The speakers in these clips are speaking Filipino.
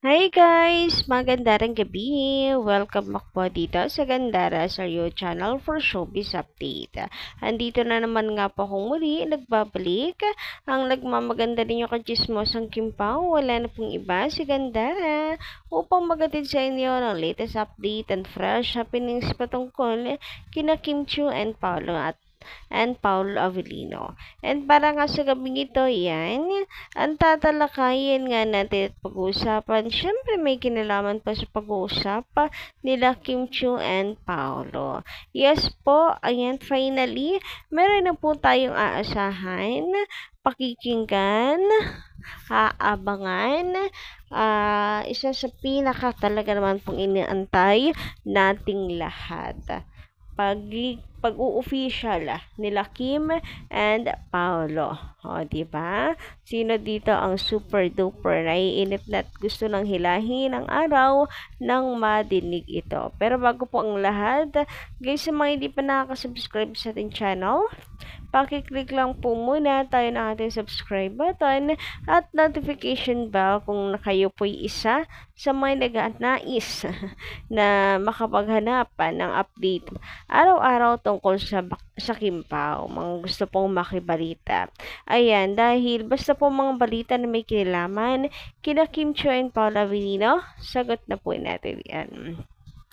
Hi guys! Magandang gabi! Welcome back po dito sa Gandara sa your channel for showbiz update. Andito na naman nga po akong muli, nagbabalik. Ang nagmamaganda ninyo kachismosang Kimpaw, wala na pong iba si Gandara upang magatid sa inyo ng latest update and fresh happenings patungkol kina Kim Chiu and Paulo Avellino. And para nga sa gabing ito, yan, ang tatalakayin nga natin at pag-uusapan, syempre may kinalaman pa sa pag-uusap nila Kim Chiu and Paulo. Yes po, ayan, finally, meron na po tayong aasahan, pakikinggan, aabangan, isa sa pinaka talaga naman pong iniantay nating lahat pag-u-official nila Kim and Paolo. O, di ba? Sino dito ang super duper naiinip na at gusto nang hilahin ang araw nang madinig ito. Pero bago po ang lahat, guys, sa mga hindi pa nakaka-subscribe sa ating channel, pakiclick lang po muna tayo ng ating subscribe button at notification bell kung kayo po'y isa sa mga nag-nais na makapaghanap ng update araw-araw tungkol sa Kimpaw, mga gusto pong makibalita. Ayan, dahil basta po mga balita na may kinalaman kina Kim Chiu and Paulo Avellino, sagot na po natin yan.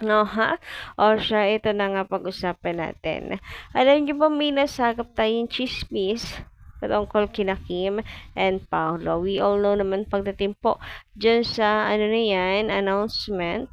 No, ha? O siya, ito na nga pag-usapan natin. Alam niyo ba may nasagap tayong chismis patungkol kina Kim and Paulo. We all know naman pagdating po dyan sa ano na yan, announcement.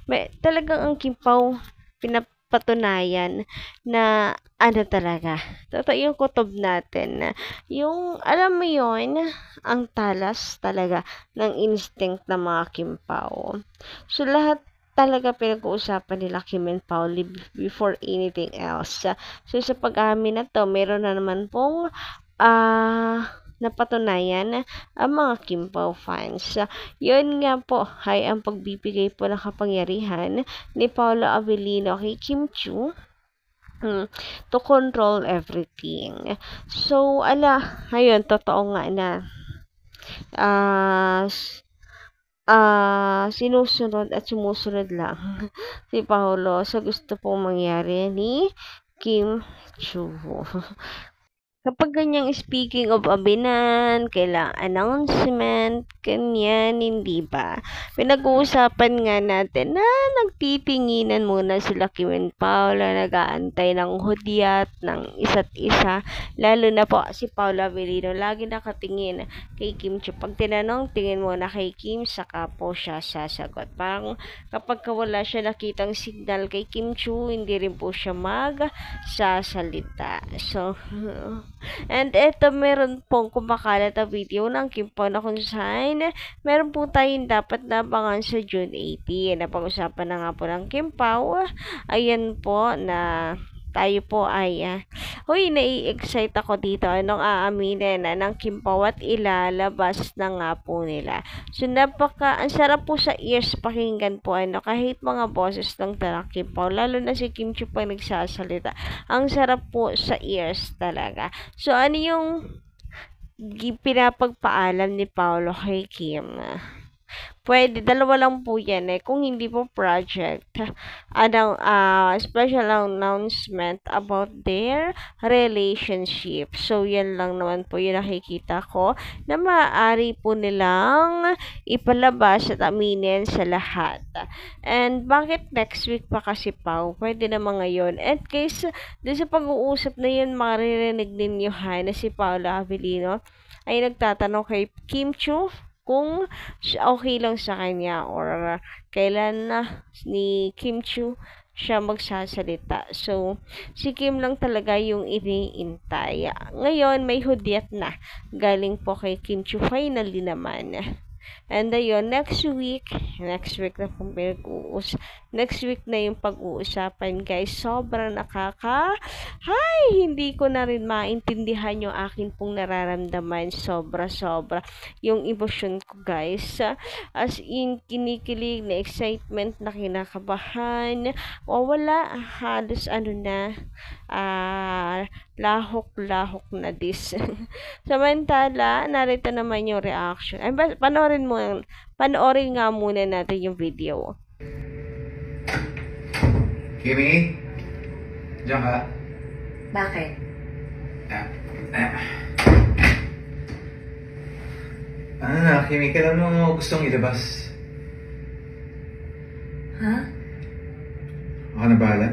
May, talagang ang Kimpaw pinapatunayan na ano talaga. Totoo yung kutob natin. Yung, alam mo yon ang talas talaga ng instinct ng mga Kimpaw. So, lahat talaga pinag-uusapan nila Kim and Paul before anything else. So, sa pag-amin na to, meron na naman pong napatunayan ang mga Kimpaw fans. Yun nga po ay ang pagbibigay po ng kapangyarihan ni Paulo Avellino kay Kim Chiu to control everything. So, ayun, totoo nga na sinusunod at sumusunod lang si Paulo sa gusto pong mangyari ni Kim Chiu. Kapag ganyang speaking of abinan, kailang announcement, ganyan, hindi ba? Pinag-uusapan nga natin na nagtitinginan muna sila Kim and Paula, nag-aantay ng hudyat ng isa't isa. Lalo na po si Paula Avellino, lagi nakatingin kay Kim Chiu. Pag tinanong, tingin muna kay Kim, saka po siya sasagot. Parang kapag wala siya nakitang signal kay Kim Chiu, hindi rin po siya magsasalita. So, and eto, meron pong kumakalat na video ng Kimpaw na kung saan meron po tayong dapat nabangan sa June 18. Napag-usapan na nga po ng Kimpaw. Ayan po na tayo po ay nai-excite ako dito. Anong aaminin ng Kimpaw at ilalabas na nga po nila. So, ang sarap po sa ears pakinggan po kahit mga boses ng talang Kimpaw, lalo na si Kim Chiu pa nagsasalita. Ang sarap po sa ears talaga. So, ano yung pinapagpaalam ni Paulo kay Kim? Pwede, dalawa lang po yan kung hindi po project. Special announcement about their relationship. So, yan lang naman po yung nakikita ko na maaari po nilang ipalabas at aminin sa lahat. And bakit next week pa kasi Pao? Pwede naman ngayon. And guys, doon sa pag-uusap na yun, maririnig ninyo na si Paulo Avellino ay nagtatanong kay Kim Chiu kung okay lang sa kanya or kailan na ni Kim Chiu siya magsasalita. So, si Kim lang talaga yung iniintay. Ngayon, may hudyat na. Galing po kay Kim Chiu. Finally naman. And ayun, next week na pong next week na yung pag-uusapan, guys. Sobrang hindi ko na rin maintindihan yung akin pong nararamdaman. Sobra yung emosyon ko, guys. As in, kinikilig na excitement, na kinakabahan. Wala, halos lahok-lahok na this. Samantala, narito naman yung reaction. Ay, panoorin nga muna natin yung video. Kimi? Diyan ka? Bakit? Ano na, Kimi? Kailan mo gustong ilabas? Ha? Ako na bahala?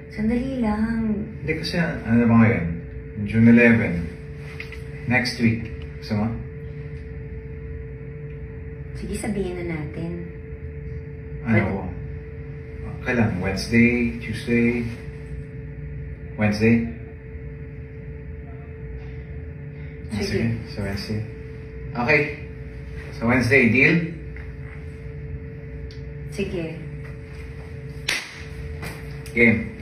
Sandali lang. Hindi kasi, ano na ba ngayon? June 11. Next week. Gusto mo? Sige, sabihin na natin. Ano? Kailan? Wednesday? Tuesday? Wednesday? Sige. So Wednesday. Okay. So Wednesday, deal? Sige. Game.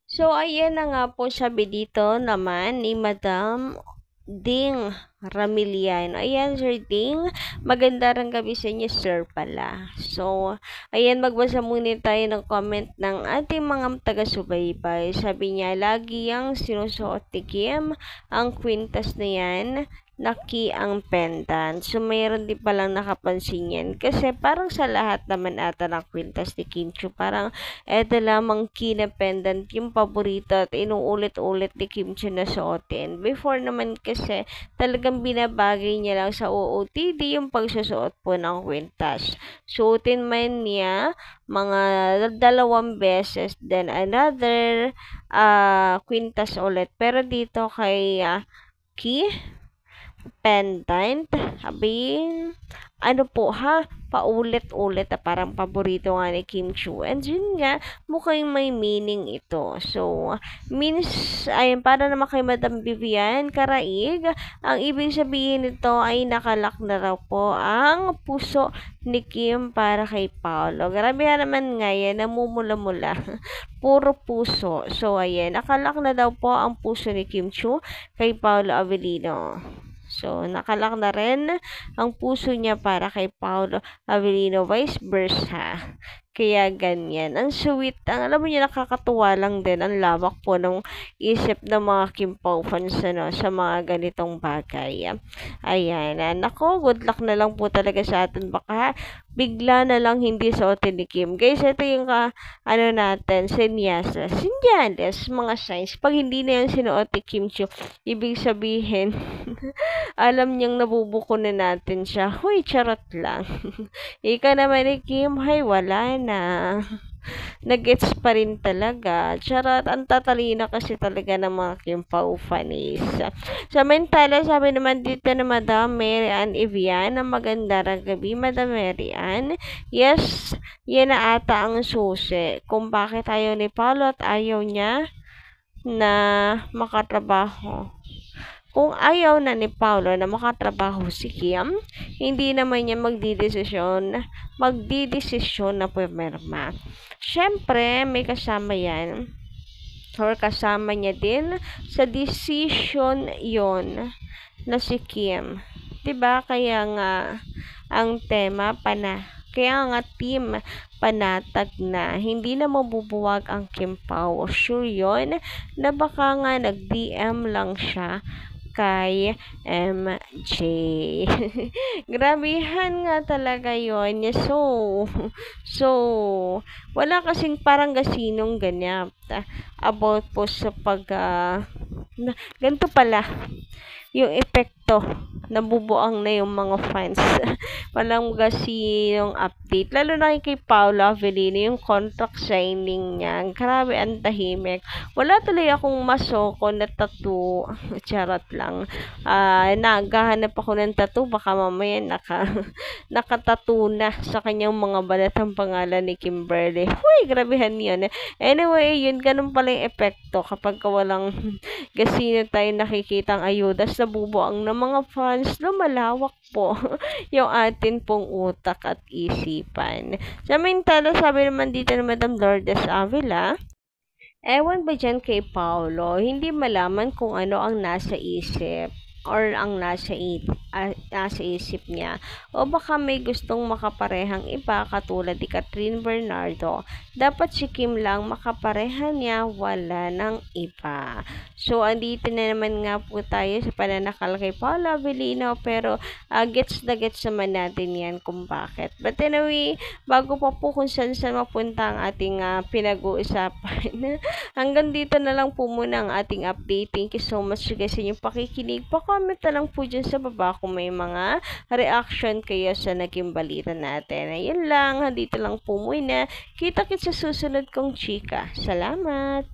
So, ayan na nga po sabi dito naman ni Madam Ding Ramilian. Ayan, Sir Ding. Maganda rin gabi sa inyo, sir pala. So, ayan, magbasa muna tayo ng comment ng ating mga taga-subaybay. Sabi niya, lagi ang sinusuot ni Kim ang kwintas na yan, naki ang pendant. So, mayroon din palang nakapansin yan. Kasi parang sa lahat naman ata ng kwintas ni Kim Chiu, parang eto lamang key na pendant yung paborito at inuulit-ulit ni Kim Chiu na suotin. Before naman kasi talagang binabagay niya lang sa OOTD yung pagsusuot po ng kwintas. Suotin man niya mga 2 beses, then another kwintas ulit. Pero dito kay key pendant, sabihin, ano po ha, paulit-ulit na parang paborito nga ni Kim Chiu. And yun nga, mukhang may meaning ito. So, means, ayun, para naman kay Madam Vivian Karaig, ang ibig sabihin nito ay nakalak na raw po ang puso ni Kim para kay Paolo. Grabe naman nga yan, namumula-mula. Puro puso. So, ayan, nakalak na daw po ang puso ni Kim Chiu kay Paolo Avellino. So, nakalak na rin ang puso niya para kay Paolo Avellino, vice versa. Kaya ganyan. Ang sweet. Alam mo niya, nakakatuwa lang din. Ang lawak po ng isip ng mga Kim Pao fans sa mga ganitong bagay. Ayan. Nako, good luck na lang po talaga sa atin. Baka bigla na lang hindi suotin ni Kim. Guys, ito yung natin, senyales, mga signs. Pag hindi na yan sinuot ni Kim Chiu, ibig sabihin, alam niyang nabubuko na natin siya. Huy, charot lang. Ika naman ni Kim, hay, wala na. Nag-gets pa rin talaga. Charot, ang tatalino kasi talaga ng mga Kim Pao fans. Samantala, sabi naman dito na Madam Mary Ann Evian, na maganda rin gabi, Madam Mary Ann. Yes, yan na ata ang susi. Kung bakit ayaw ni Paolo at ayaw niya na makatrabaho. Kung ayaw na ni Paolo na makatrabaho si Kim, hindi naman niya magdidesisyon na pumirma. Siyempre, may kasama yan, or kasama niya din sa decision yon na si Kim. Diba? Kaya nga, ang tema, kaya nga team panatag na. Hindi na mabubuwag ang Kim Pao. Sure yun na baka nga nag-DM lang siya kay MJ. Grabehan nga talaga yon. So, wala kasing parang gasinong ganyan about po sa ganito pala yung epekto, nabubuang na yung mga fans. Walang kasi yung update. Lalo na kay Paolo Avellino, yung contract signing niya. Grabe, ang tahimik. Wala tuloy akong masoko na tattoo. Charot lang. Naghahanap ako ng tattoo. Baka mamaya nakatattoo na sa kanyang mga balat ang pangalan ni Kimberly. Huy, grabehan yun. Anyway, yun, ganun pala yung epekto kapag walang gasino tayo nakikitang ayuda sa bubuang ng mga fans, lumalawak po yung atin pong utak at isipan. Samantala, sabi naman dito ni Madam Lourdes Avila, ewan ba dyan kay Paolo, hindi malaman kung ano ang nasa isip. or ang nasa isip niya. O baka may gustong makaparehang iba katulad ni Catherine Bernardo. Dapat si Kim lang makapareha niya, wala ng iba. So, andito na naman nga po tayo sa pananakal kay Paula Avellino, pero gets naman natin yan kung bakit. But anyway, bago pa po kung saan mapunta ang ating pinag-uusapan, hanggang dito na lang po muna ang ating update. Thank you so much guys sa inyong pakikinig. Pa-comment na lang po dyan sa baba kung may mga reaction kayo sa naging balita natin. Ayun lang, dito lang po muna. Kita-kits sa susunod kong chika. Salamat!